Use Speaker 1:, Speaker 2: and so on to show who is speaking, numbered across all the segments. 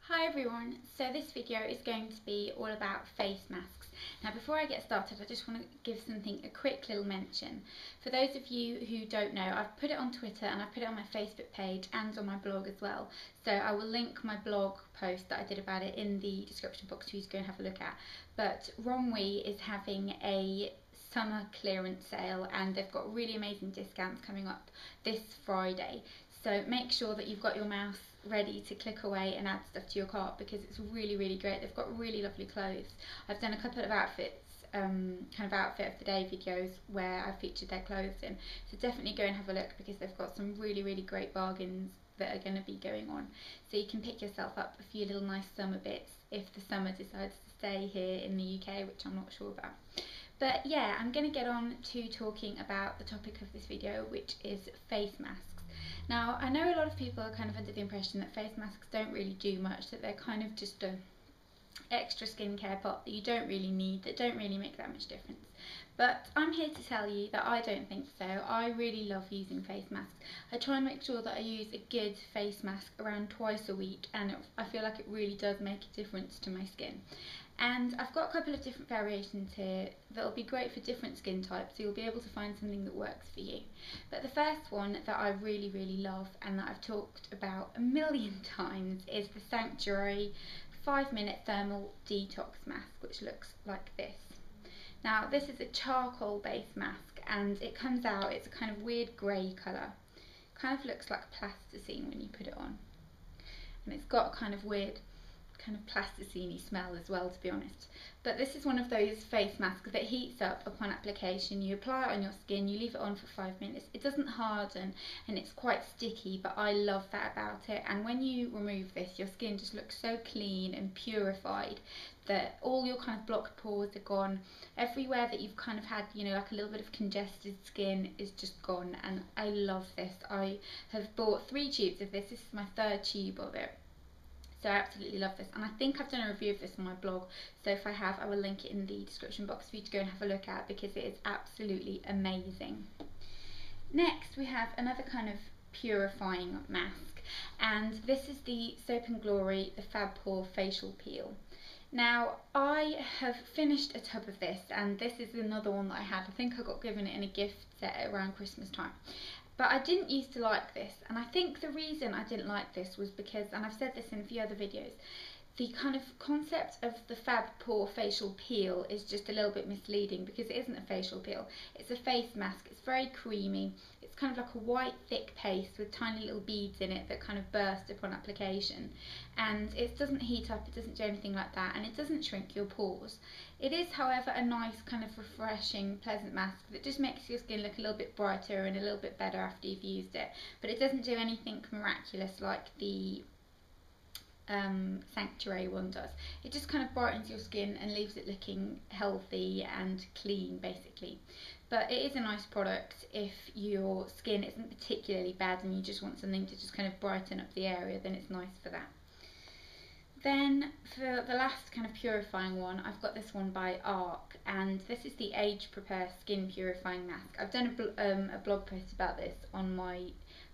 Speaker 1: Hi everyone, so this video is going to be all about face masks. Now before I get started I just want to give something a quick little mention. For those of you who don't know, I've put it on Twitter and I've put it on my Facebook page and on my blog as well. So I will link my blog post that I did about it in the description box for you to go and have a look at. But Romwe is having a summer clearance sale and they've got really amazing discounts coming up this Friday. So make sure that you've got your mouse ready to click away and add stuff to your cart because it's really great. They've got really lovely clothes. I've done a couple of outfits, kind of outfit of the day videos where I've featured their clothes in. So definitely go and have a look because they've got some really great bargains that are going to be going on. So you can pick yourself up a few little nice summer bits if the summer decides to stay here in the UK, which I'm not sure about. But yeah, I'm going to get on to talking about the topic of this video, which is face masks. Now, I know a lot of people are kind of under the impression that face masks don't really do much, that they're kind of just an extra skincare pot that you don't really need, that don't really make that much difference. But I'm here to tell you that I don't think so. I really love using face masks. I try and make sure that I use a good face mask around twice a week, and I feel like it really does make a difference to my skin. And I've got a couple of different variations here that will be great for different skin types, so you'll be able to find something that works for you. But the first one that I really love and that I've talked about a million times is the Sanctuary 5-minute thermal detox mask, which looks like this. Now this is a charcoal based mask and it comes out, it's a kind of weird grey colour. Kind of looks like plasticine when you put it on. And it's got a kind of weird kind of plasticine-y smell as well, to be honest. But this is one of those face masks that heats up upon application. You apply it on your skin, you leave it on for 5 minutes. It doesn't harden and it's quite sticky, but I love that about it. And when you remove this, your skin just looks so clean and purified that all your kind of blocked pores are gone. Everywhere that you've kind of had, you know, like a little bit of congested skin is just gone, and I love this. I have bought 3 tubes of this. This is my 3rd tube of it. So I absolutely love this, and I think I've done a review of this on my blog, so if I have, I will link it in the description box for you to go and have a look at because it is absolutely amazing. Next we have another kind of purifying mask, and this is the Soap & Glory the Fab Pore Facial Peel. Now I have finished a tub of this, and this is another one that I had. I think I got given it in a gift set around Christmas time. But I didn't used to like this, and I think the reason I didn't like this was because, and I've said this in a few other videos, the kind of concept of the Fab Pore Facial Peel is just a little bit misleading because it isn't a facial peel, it's a face mask. It's very creamy, it's kind of like a white thick paste with tiny little beads in it that kind of burst upon application, and it doesn't heat up, it doesn't do anything like that, and it doesn't shrink your pores. It is, however, a nice kind of refreshing, pleasant mask that just makes your skin look a little bit brighter and a little bit better after you've used it, but it doesn't do anything miraculous like the Sanctuary one does. It just kind of brightens your skin and leaves it looking healthy and clean, basically. But it is a nice product if your skin isn't particularly bad and you just want something to just kind of brighten up the area, then it's nice for that. Then for the last kind of purifying one, I've got this one by ARC, and this is the Age Prepare Skin Purifying Mask. I've done a blog post about this on my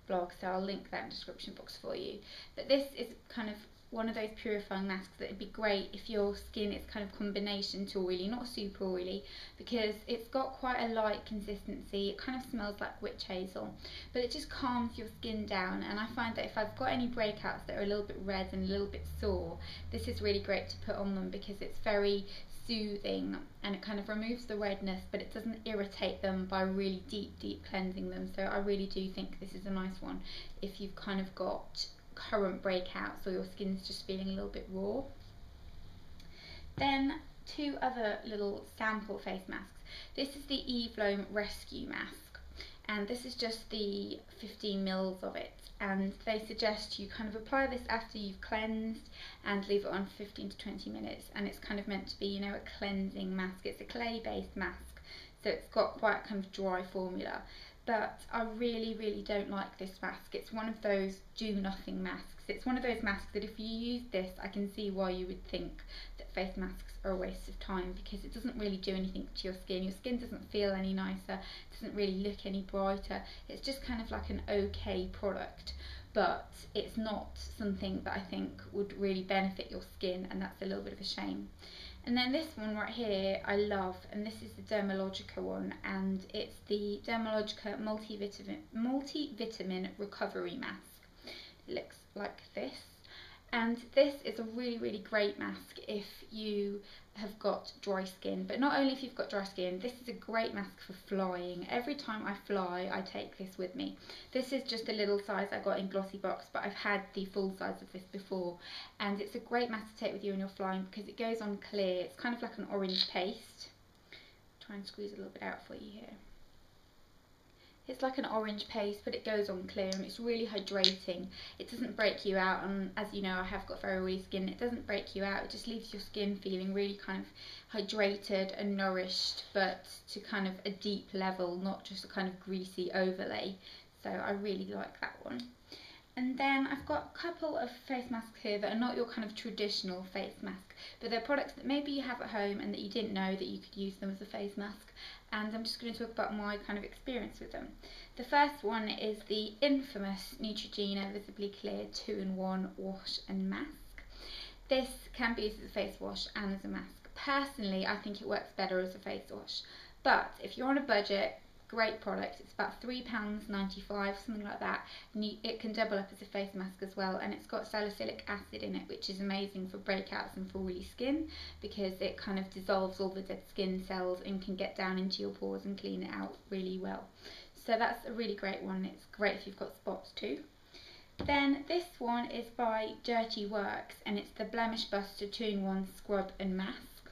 Speaker 1: blog, so I'll link that in the description box for you. But this is kind of one of those purifying masks that would be great if your skin is kind of combination to oily, not super oily, because it's got quite a light consistency. It kind of smells like witch hazel, but it just calms your skin down, and I find that if I've got any breakouts that are a little bit red and a little bit sore, this is really great to put on them because it's very soothing and it kind of removes the redness, but it doesn't irritate them by really deep cleansing them. So I really do think this is a nice one if you've kind of got current breakouts or your skin's just feeling a little bit raw. Then 2 other little sample face masks. This is the Eve Lome Rescue Mask, and this is just the 15 mils of it, and they suggest you kind of apply this after you've cleansed and leave it on for 15 to 20 minutes, and it's kind of meant to be, you know, a cleansing mask. It's a clay based mask, so it's got quite a kind of dry formula. But I really don't like this mask. It's one of those do nothing masks. It's one of those masks that if you use this, I can see why you would think that face masks are a waste of time, because it doesn't really do anything to your skin. Your skin doesn't feel any nicer, doesn't really look any brighter. It's just kind of like an okay product. but it's not something that I think would really benefit your skin, and that's a little bit of a shame. And then this one right here I love, and this is the Dermalogica one, and it's the Dermalogica multivitamin recovery mask. It looks like this, and this is a really great mask if you have got dry skin. But not only if you've got dry skin, this is a great mask for flying. Every time I fly I take this with me. This is just a little size I got in Glossy Box, but I've had the full size of this before, and it's a great mask to take with you when you're flying because it goes on clear. It's kind of like an orange paste. Try and squeeze a little bit out for you here. It's like an orange paste, but it goes on clear, and it's really hydrating. It doesn't break you out, and as you know, I have got very oily skin. It doesn't break you out, it just leaves your skin feeling really kind of hydrated and nourished, but to kind of a deep level, not just a kind of greasy overlay. So I really like that one. And then I've got a couple of face masks here that are not your kind of traditional face mask, but they're products that maybe you have at home and that you didn't know that you could use them as a face mask. And I'm just going to talk about my kind of experience with them. The first one is the infamous Neutrogena Visibly Clear 2-in-1 wash and mask. This can be used as a face wash and as a mask. Personally, I think it works better as a face wash, but if you're on a budget, great product. It's about £3.95, something like that, and it can double up as a face mask as well, and it's got salicylic acid in it, which is amazing for breakouts and for oily skin because it kind of dissolves all the dead skin cells and can get down into your pores and clean it out really well. So that's a really great one. It's great if you've got spots too. Then this one is by Dirty Works, and it's the Blemish Buster 2-in-1 scrub and mask.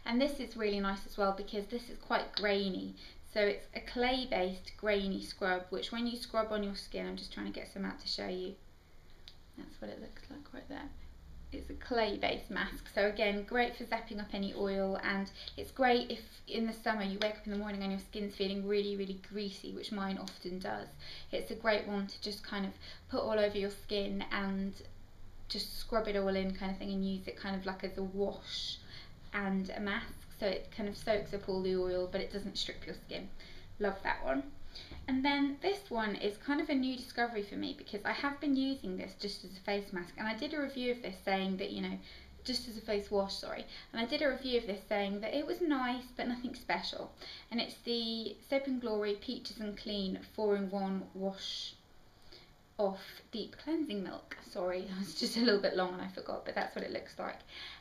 Speaker 1: And this is really nice as well because this is quite grainy. So it's a clay based grainy scrub, which when you scrub on your skin, I'm just trying to get some out to show you. That's what it looks like right there. It's a clay based mask. So again, great for zapping up any oil, and it's great if in the summer you wake up in the morning and your skin's feeling really greasy, which mine often does. It's a great one to just kind of put all over your skin and just scrub it all in kind of thing, and use it kind of like as a wash and a mask, so it kind of soaks up all the oil but it doesn't strip your skin. Love that one. And then this one is kind of a new discovery for me because I have been using this just as a face mask, and I did a review of this saying that, you know, just as a face wash, sorry, and I did a review of this saying that it was nice but nothing special. And it's the Soap and Glory Peaches and Clean 4-in-1 wash off deep cleansing milk. Sorry, I was just a little bit long and I forgot, but that's what it looks like.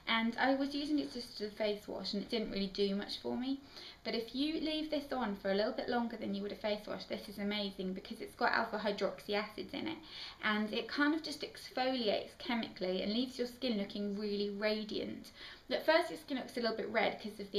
Speaker 1: And I was using it just as a face wash and it didn't really do much for me. But if you leave this on for a little bit longer than you would a face wash, this is amazing because it's got alpha hydroxy acids in it, and it kind of just exfoliates chemically and leaves your skin looking really radiant. At first your skin looks a little bit red because of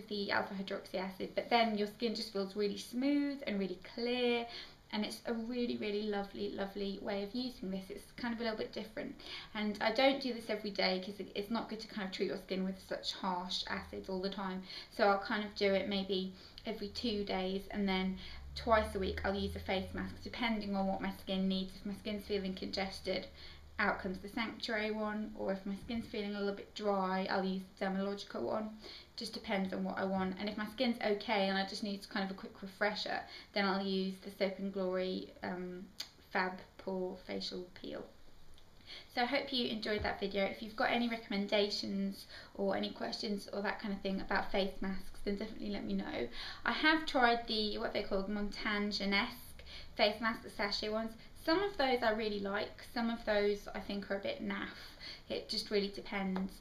Speaker 1: the alpha hydroxy acid, but then your skin just feels really smooth and really clear. And it's a really lovely way of using this. It's kind of a little bit different, and I don't do this every day because it's not good to kind of treat your skin with such harsh acids all the time. So I'll kind of do it maybe every 2 days, and then twice a week I'll use a face mask depending on what my skin needs. If my skin's feeling congested, out comes the Sanctuary one, or if my skin's feeling a little bit dry, I'll use the Dermalogica one. Just depends on what I want. And if my skin's okay and I just need kind of a quick refresher, then I'll use the Soap and Glory Fab Pore Facial Peel. So I hope you enjoyed that video. If you've got any recommendations or any questions or that kind of thing about face masks, then definitely let me know. I have tried the, what they call Montagne-esque face masks, the sachet ones. Some of those I really like, some of those I think are a bit naff. It just really depends.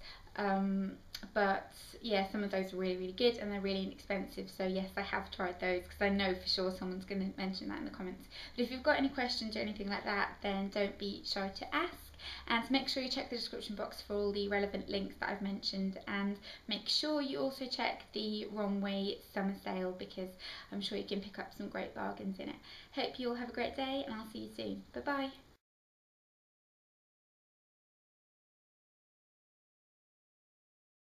Speaker 1: But yeah, some of those are really good and they're really inexpensive, so yes, I have tried those because I know for sure someone's going to mention that in the comments. But if you've got any questions or anything like that, then don't be shy to ask, and make sure you check the description box for all the relevant links that I've mentioned, and make sure you also check the Romwe summer sale because I'm sure you can pick up some great bargains in it. Hope you all have a great day, and I'll see you soon. Bye bye.